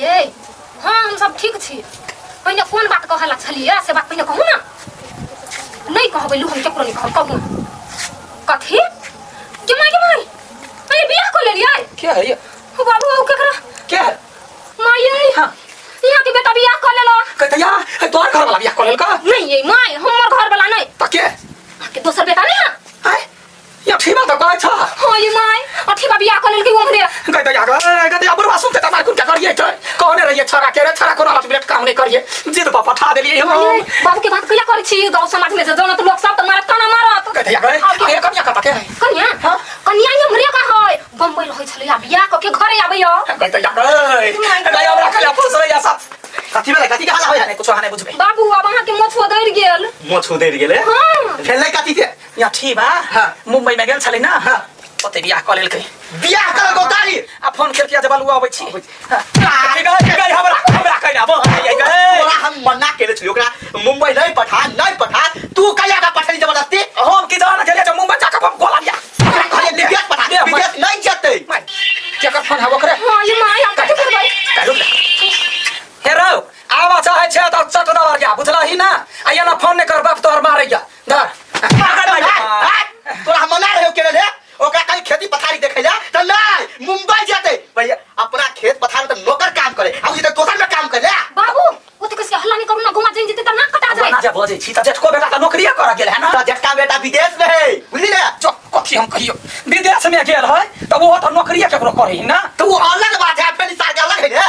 ये हाँ हम सब ठीक छी पहले कौन बात कहला छलिए से बात पहले कहू ना नहीं कहबै लू हम केकरो नहीं कहू कथी के माई पहले बियाह कर लेलिए क्या है ये ओ बाबू केकरा क्या है माई हां यहाँ के बेटा बियाह कर लेलो कतया तोर घर वाला बियाह कर लेल का नहीं ये माई हमर घर वाला नहीं त के के दोसर बेटा नहीं है या ठीक बात कहै छ हां ये माई अथी बा बियाह कर लेल के ओमरे कतया बरवा सुनते त मार कुन क्या करिए छ कहने रहिए छरा के रे छरा को हाथ ब्लेट काम नहीं करिए जिद पर पठा देलिए हम बाबू के बात कइला करै छी गांव समाज में जौन त लोग सब त मारत तना मारत कतया ये कन्या कता के कन्या हां कन्या हमरे का है बम्बई रहै छलिया बियाह क के घरे आबैयो कतया गए हमरा कला फस रे या सब कथी वाला कथी के हाला होय नहीं कुछ हाने बुझबे बाबू अब अहाँ के मोछ उधर गेल मोछ उधर गेले हां फेल कथी के या ठीक बा मुंबई में गेल छले ना ओते बियाह कर लेल के बियाह कर गोतारी आ फोन खेल के जब लुआ आबै छी गए हमरा कहि आबो ओरा हम मना केले छी ओकरा मुंबई नहीं पठा तू कहिया का पठली जबरदस्ती हम की जान गेले जब मुंबई जाके हम गोला दिया खाली विदेश पठा विदेश नहीं जते क्या कर फोन हबो करे हां ये माय हम कथि करबै हेरो आवा चाहे छ त चट दबार गया बुझला ही ना आया ना फोन नहीं कर बाप तोर मारैया धर तोरा मना रहे केले रे ओकरा कहीं खेती पथारी देखे जा त नहीं मुंबई जाते भैया अपना खेत पथार त नौकर काम करे अब इधर दोसर में काम करे बाबू ओ त किसी हल्ला नहीं करू ना घुमा जाइन जेते त ना कटा जाए ना जा बजे छी त जेठको बेटा त नौकरी कर गेल है ना त जेठका बेटा विदेश में है बुझली रे चुप कथि हम कहियो विदेश में गेल है त वो त नौकरी केकरो करे ना त वो अलग बात है अपनी सार के अलग है रे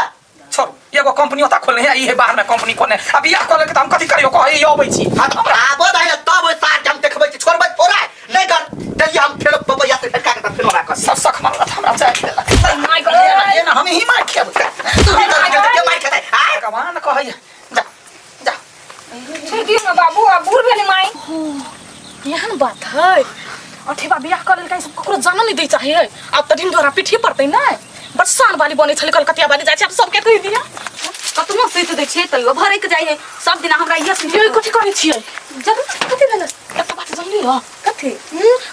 छोड़ एगो कंपनी होता खोलने है ई है बाहर में कंपनी खोलने अब बियाह कर ले त हम कथि करियो कहे आबै छी हां त हमरा आबो दै तब ओइ सार के हम देखबै छी छोड़बै थोड़ा नहीं कर दलिया हम फेर बबैया से फटका के फिर मार कर सब सख मारला हमरा चाहे माय कर ये ना हम ही मार खेब तू भी के मार खेतै हां कमान कहै जा छोड़ दियो ना बाबू अब बूढ़ भेले माय यहन बात है अठेबा बियाह कर लेल कहीं सब ककरो जान नहीं दै चाहिए अब त दिन दोरा पीठी पड़तै ना बरसान वाली बने छले कलकतिया वाली जाय छै अब सब के कहि दिया कतनो सीत दै छै तइयो भरे के जाय सब दिन हमरा ये सीत कथि करै छियै जरूर कथि भेल एक बात जानली हो कथि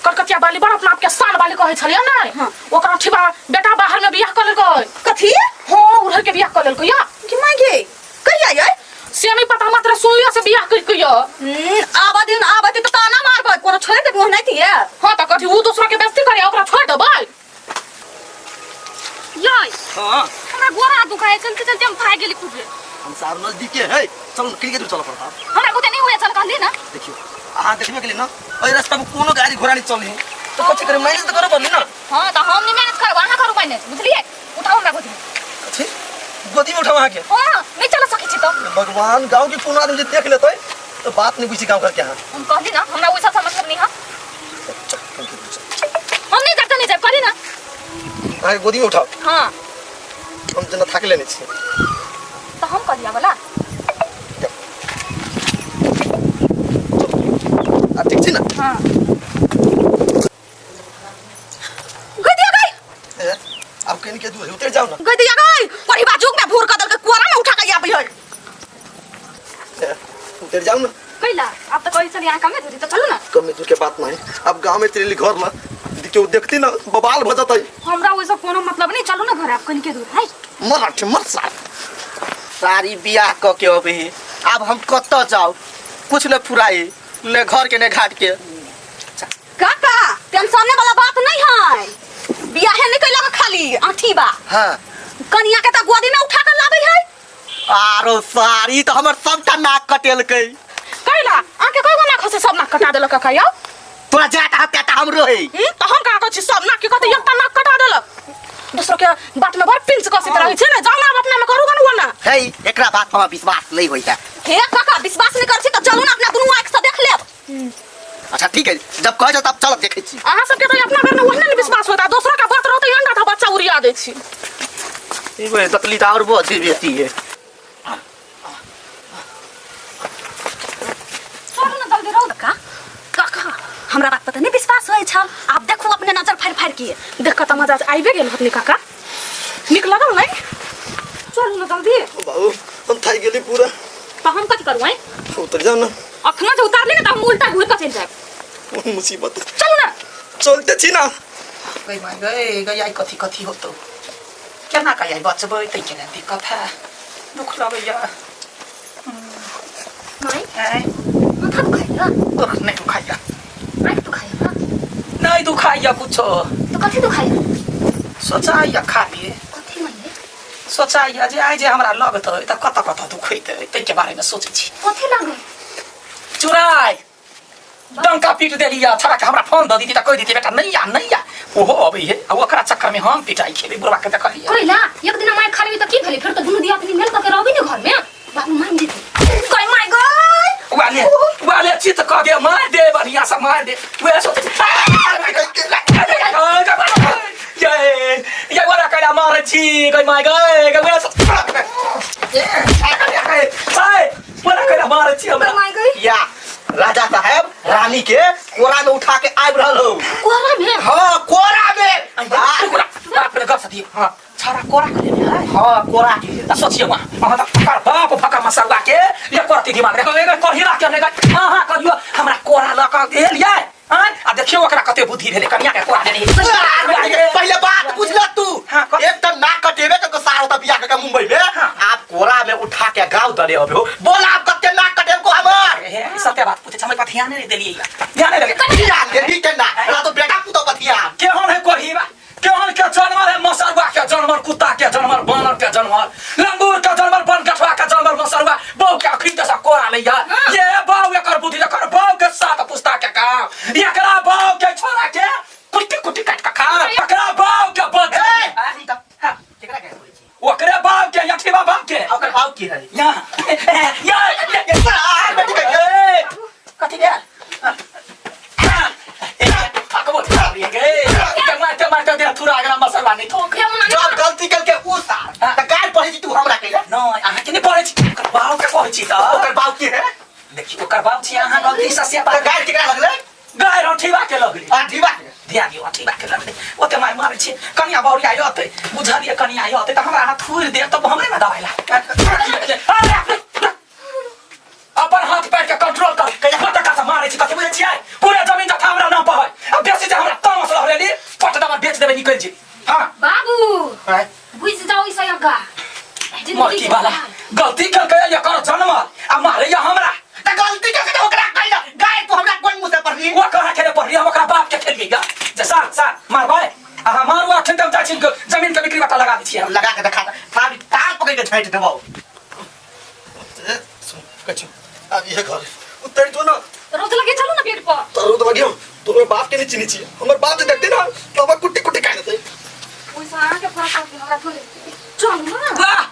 कलकतिया वाली बड़ अपना आप के शान वाली कहै छलिया नै ओकरा ठिबा बेटा बाहर में बियाह कर लेल कथि हां उधर के बियाह कर लेल या कि मांगे कहिया ये से नहीं पता मात्र सुन लिया से बियाह कर के या आबा दिन त ताना मारबै कोनो छोड़ देबो नहीं थिए हां त कथि उ दूसरा के बेइज्जती करे ओकरा छोड़ देबै याय हां हमरा गोरा दुखाए चलते चलते हम भाग गेली खुद हम सार नजदीक के है चल क्रिकेट चल पड़ता हमरा को नहीं हुए चल कहली ना देखियो आहा देखबे के लिए ना ओइ रास्ता में कोनो गाड़ी घोड़ा नहीं चले तो कथि करे मैनेज तो करे पड़ली ना हां त हम नहीं मेहनत करब अहाँ करू मैनेज बुझलिए उठाओ हमरा गोदी कथि गोदी में उठाओ आके हां नहीं चल सकै छी त भगवान गांव के कोनो आदमी जे देख लेतै तो बात नहीं बुझी काम करके हां हम कहली ना हमरा वैसा मतलब नहीं हां हम नहीं करते नहीं जब कहली ना आके गोदी में उठाओ हां हम जना थाक लेने छी तो हम कर दिया वाला आ ठीक छी ना हां गदिया गई अब कहीं के दूर उतर जाओ ना गदिया गई परी बाजुक में भूर कदल के कोरा में उठा के आबी है उतर जाओ ना कैला अब तो कोई चल यहां कम में तो चलो ना कम में के बात नहीं अब गांव में तेरे घर में क्यों देखती ना बवाल भ जतई हमरा वैसा कोनो मतलब नहीं चलो ना घर आप कहीं के दूर है मर सारी बियाह क के अबे अब हम कत जाओ कुछ न फुराई न घर के न घाट के काका टेंशन वाला बात नहीं है बियाह है निकल लगा खाली आठी बा हां कन्या के त गोदी में उठा के लाबै है आरो सारी तो हमर सबटा नाक कटेल के कैला आके कोई ना खसे सब नाक कटा देलक काका यो तोरा जाता हत्या हमरो है तो हम का कहै छी सब नाक के कते एकटा नाक कटा देलक दूसरा के बात में बड़ पिंच कसित रहै छै ना जाना अपना में करू गन ना है एकरा बात पर विश्वास नहीं होई है हे काका विश्वास नहीं कर छी त चलू ना अपना दुनु आंख से देख लेब अच्छा ठीक है जब कह जाओ तब चल देखे छी अहाँ सब के तो अपना घर में ओहने नहीं विश्वास होता दूसरा का बात रहते अंडा था बच्चा उड़िया दे छी ई वे तकलीफ और बहुत बेटी है चलू ना जल्दी रहो काका हमरा बात पता नहीं विश्वास होय छ आप देखो अपने नजर फाड़ फाड़ के देख के त मजा आइबे गेल हतनी काका निक लागल नहीं चलू ना जल्दी बाबू हम थाई गेली पूरा तो हम कथि करू है उतर जाओ ना अखना जो उतार ले ना त हम उल्टा घूर के चल जाए केना कहिए बचबै तै के दिक्कत है दुख लगैया माई हैं माथा दुखाइला दुख नहीं दुखाइया आँख दुखाइला नहीं दुखाइया कुछो तो कथी दुखाइला सोचाइया खाली कथी माने सोचाइया जे आइ जे हमरा लगतै त कत दुखैतै तै के बारे में सोचै छी कथी लागल चुराई डंका पीट देलिया छड़ा के हमरा फोन द दीदी त कह दीदी बेटा नहीं आ ओहो अबे हे आ ओकरा चक्कर में हम पिटाई खेले बुढ़वा के देखलिए कइला एक दिन माई खाली त की भेले फिर त दुनु दिया अपनी मेल के रहबे न घर में बाबू मान दे कइ माई गई वाले चित कह दे मार दे बढ़िया से मार दे वे सोच ये वाला कला मार छी गई माय गई वे सोच हाय वाला कला मार छी हमरा माई गई या राजा साहब रानी के कोरा में उठा के आब रहल हो कोरा में हाँ कोरा में बाप रे गप सती हां छाड़ा कोरा के ले है हाँ कोरा के त सोचिए वहां कर बाप फका मसलवा के ये करती दिमाग रे कर हिरा के लेगा हां करियो हमरा कोरा ल के दे लिया हां आ देखियो ओकरा कते बुद्धि भेले कनिया के कोरा देनी पहले बात बुझल तू हाँ, एक त नाक कटेबे के सारा त बियाह के मुंबई में आप कोरा में उठा के गांव दले अबे हो बोल आप कते नाक कटेब को हमर ए सत्य बात पूछे समय पर ध्यान नहीं देलिए ध्यान नहीं लगे ध्यान दे दी के ना रा तो बेटा पुतो बतिया केहन है कोहिबा केहन के जानवर है मसरवा के जानवर कुत्ता के जानवर बानर के जानवर लंगूर के जानवर बनकठवा के जानवर मसरवा बहु के अखरी जैसा कोरा लैया ये बाऊ एकर बुद्धि एकर बाऊ के साथ पुस्ता के काम एकरा बाऊ के छोरा के कुट्टी कुट्टी काट के खा एकरा बाऊ के बच केकरा के बोलै छी ओकरे बाऊ के यठीबा बाऊ के ओकर बाऊ की है या कथी दे टमाटर दे थोड़ा अगर मसाला नहीं ठोक जब गलती करके उ सार त गाय पढ़े छी तू हमरा के न अहाँ के नहीं पढ़े छी ओकर बाऊ के कहै छी त ओकर बाऊ की है देखी ओकर बाऊ छी अहाँ गलती से से त गाय केकरा लगले गाय रठीबा के लगली आ ढीबा ध्यान दियो रठीबा के लगली ओते मार मारे छी कनिया बौरी आयो त बुझलिए कनिया आयो त हमरा हाथ थूर दे त हमरे में दबाइला अपन हाथ पैर के कंट्रोल कर कहीं पता का मारे छी कते बुझे छी पूरा जमीन जथा हमरा नाम पर है अब बेसी जे हमरा तामस रहले पट दबा बेच देबे निकल जी हां बाबू बुझ जाओ इस का मरकी वाला गलती कर के ये कर जन्म आ मारे या हमरा त गलती करके ओकरा कहला गाय तू हमरा कोन मुंह से पढ़ी वो कहा खेले पढ़ी हम ओकरा बाप के खेल गया जे सार मार भाई आ मारू अखन तक जाछिन जमीन के बिक्री बता लगा दी छी हम लगा के देखा थारी ताल पकड़ के झैट देबो कछु अब ये घर उतर तो ना रोज लगे चलो ना पेट पर तरो तो लगियो तोरे बाप के नहीं चिनी छी हमर बाप जे देखते ना तो कुट्टी कुट्टी खाइ देते पैसा के फरक हमरा थोड़े चल ना वाह